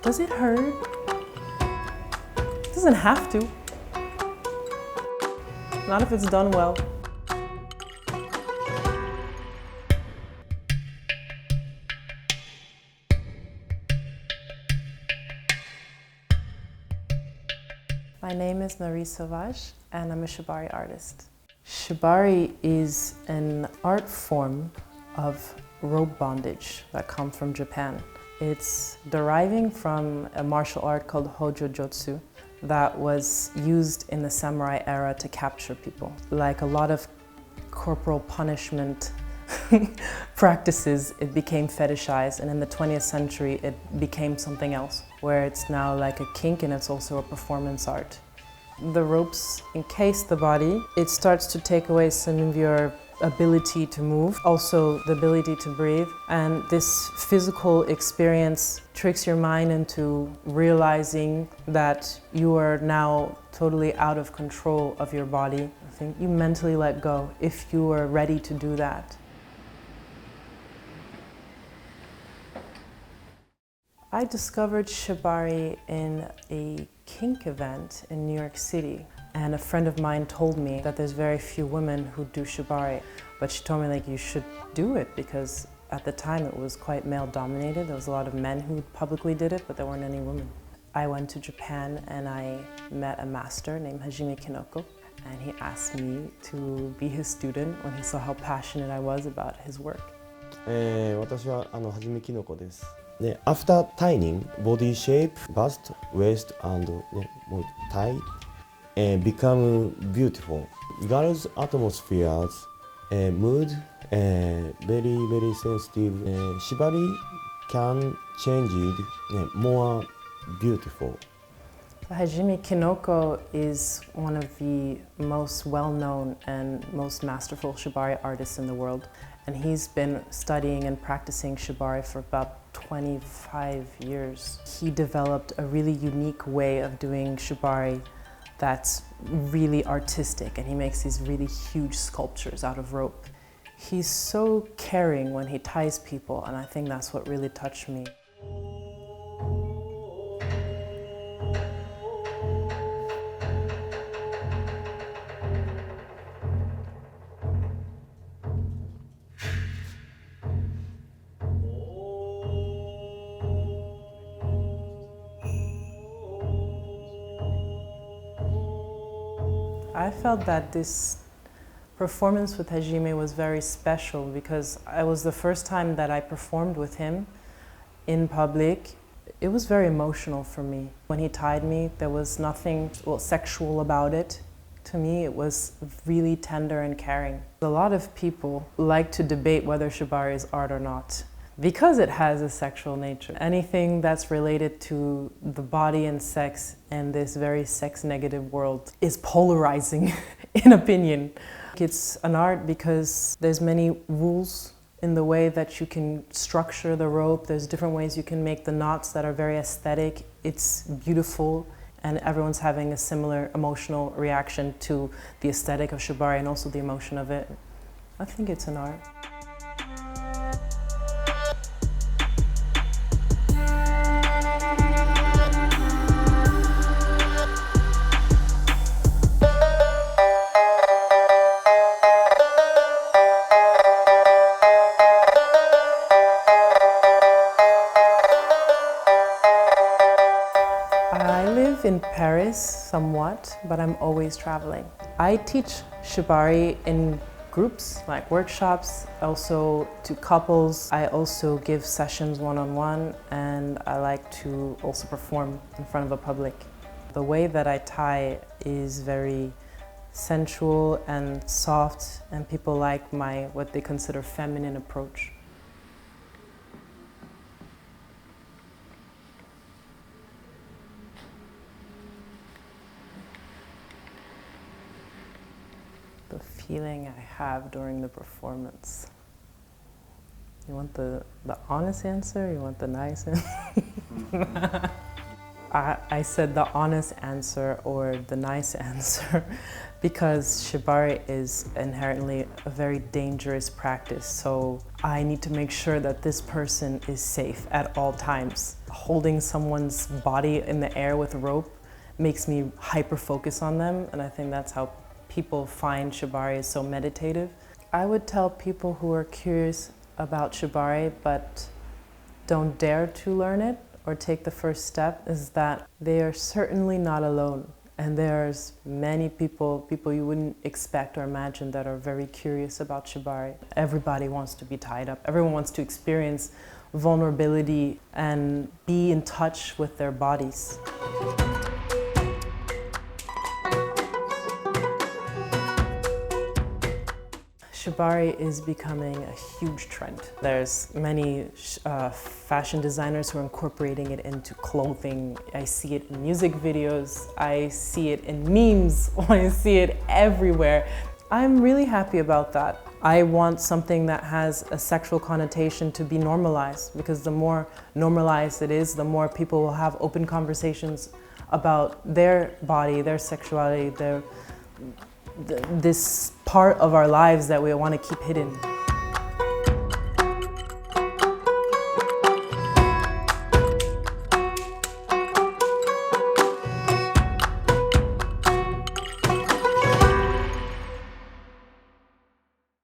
Does it hurt? It doesn't have to. Not if it's done well. My name is Marie Sauvage and I'm a Shibari artist. Shibari is an art form of rope bondage that comes from Japan. It's deriving from a martial art called Hojo Jutsu that was used in the samurai era to capture people. Like a lot of corporal punishment practices, it became fetishized, and in the 20th century it became something else, where it's now like a kink and it's also a performance art. The ropes encase the body. It starts to take away some of your ability to move, also the ability to breathe, and this physical experience tricks your mind into realizing that you are now totally out of control of your body. I think you mentally let go if you are ready to do that. I discovered Shibari in a kink event in New York City. And a friend of mine told me that there's very few women who do Shibari, but she told me like you should do it because at the time it was quite male dominated. There was a lot of men who publicly did it, but there weren't any women. I went to Japan and I met a master named Hajime Kinoko, and he asked me to be his student when he saw how passionate I was about his work. 私ははじめきのこです。で、after tying body shape, bust, waist, and もう tie become beautiful. Girls' atmospheres, mood, very sensitive. Shibari can change it more beautiful. Hajime Kinoko is one of the most well-known and most masterful Shibari artists in the world. And he's been studying and practicing Shibari for about 25 years. He developed a really unique way of doing Shibari that's really artistic, and he makes these really huge sculptures out of rope. He's so caring when he ties people, and I think that's what really touched me. I felt that this performance with Hajime was very special because it was the first time that I performed with him in public. It was very emotional for me. When he tied me, there was nothing sexual about it. To me, it was really tender and caring. A lot of people like to debate whether Shibari is art or not, because it has a sexual nature. Anything that's related to the body and sex in this very sex-negative world is polarizing in opinion. It's an art because there's many rules in the way that you can structure the rope. There's different ways you can make the knots that are very aesthetic. It's beautiful, and everyone's having a similar emotional reaction to the aesthetic of Shibari and also the emotion of it. I think it's an art. I live in Paris somewhat, but I'm always traveling. I teach Shibari in groups, like workshops, also to couples. I also give sessions one-on-one, and I like to also perform in front of a public. The way that I tie is very sensual and soft, and people like my what they consider feminine approach. The feeling I have during the performance. You want the honest answer? You want the nice answer? I said the honest answer or the nice answer because Shibari is inherently a very dangerous practice. So I need to make sure that this person is safe at all times. holding someone's body in the air with a rope makes me hyper-focus on them, and I think that's how people find Shibari is so meditative. I would tell people who are curious about Shibari but don't dare to learn it or take the first step is that they are certainly not alone. And there's many people you wouldn't expect or imagine that are very curious about Shibari. Everybody wants to be tied up. Everyone wants to experience vulnerability and be in touch with their bodies. Shibari is becoming a huge trend. There's many fashion designers who are incorporating it into clothing. I see it in music videos, I see it in memes, I see it everywhere. I'm really happy about that. I want something that has a sexual connotation to be normalized, because the more normalized it is, the more people will have open conversations about their body, their sexuality, this part of our lives that we want to keep hidden.